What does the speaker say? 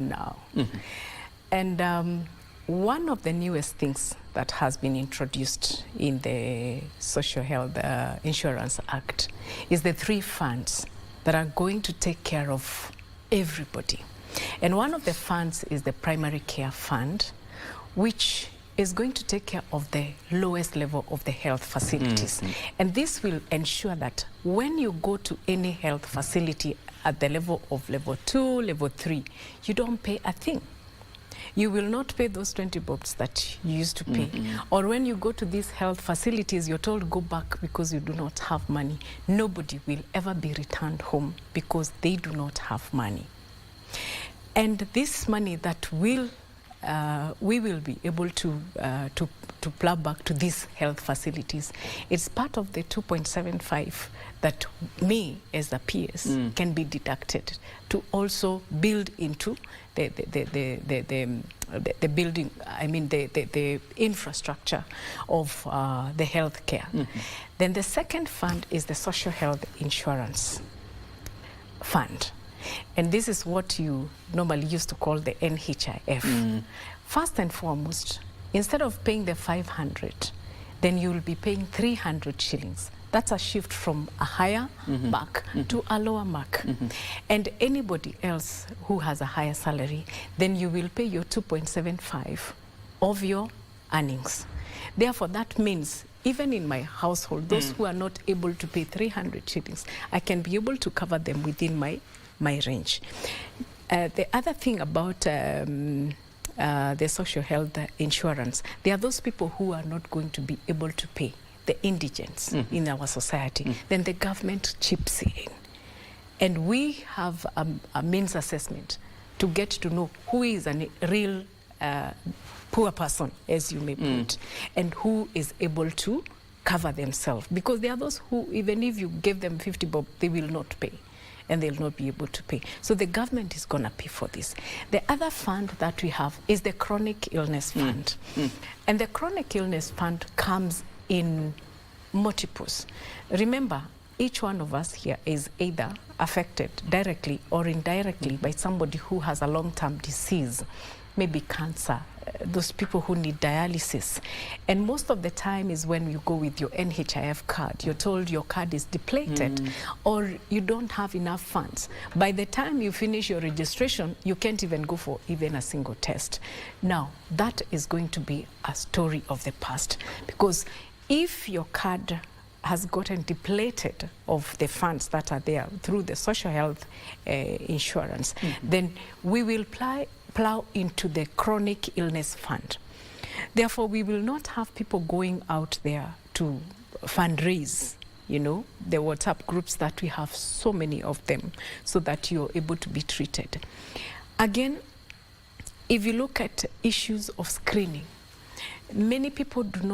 now. And one of the newest things that has been introduced in the Social Health Insurance Act is the 3 funds that are going to take care of everybody. And one of the funds is the Primary Care Fund, which is going to take care of the lowest level of the health facilities. And this will ensure that when you go to any health facility at the level of level 2, level 3, you don't pay a thing. You will not pay those 20 bobs that you used to pay. Or when you go to these health facilities, you're told go back because you do not have money. Nobody will ever be returned home because they do not have money. And this money that we will be able to plow back to these health facilities. It's part of the 2.75 that me as the PS can be deducted to also build into the building, I mean the infrastructure of the health care. Then the second fund is the Social Health Insurance Fund. And this is what you normally used to call the NHIF. First and foremost, instead of paying the 500, then you will be paying 300 shillings. That's a shift from a higher mark to a lower mark. And anybody else who has a higher salary, then you will pay your 2.75 of your earnings. Therefore, that means even in my household, those who are not able to pay 300 shillings, I can be able to cover them within my range. The other thing about the social health insurance, there are those people who are not going to be able to pay, the indigents in our society. Then the government chips in. And we have a means assessment to get to know who is a real poor person, as you may put, and who is able to cover themselves. Because there are those who, even if you give them 50 bob, they will not pay. And they'll not be able to pay. So the government is going to pay for this. The other fund that we have is the Chronic Illness Fund. And the Chronic Illness Fund comes in multiples. Remember, each one of us here is either affected directly or indirectly by somebody who has a long-term disease, maybe cancer, those people who need dialysis. And most of the time is when you go with your NHIF card, you're told your card is depleted or you don't have enough funds. By the time you finish your registration, you can't even go for even a single test. Now, that is going to be a story of the past, because if your card has gotten depleted of the funds that are there through the social health insurance, then we will plow into the Chronic Illness Fund. Therefore, we will not have people going out there to fundraise, you know, the WhatsApp groups that we have, so many of them, so that you're able to be treated. Again, if you look at issues of screening, many people do not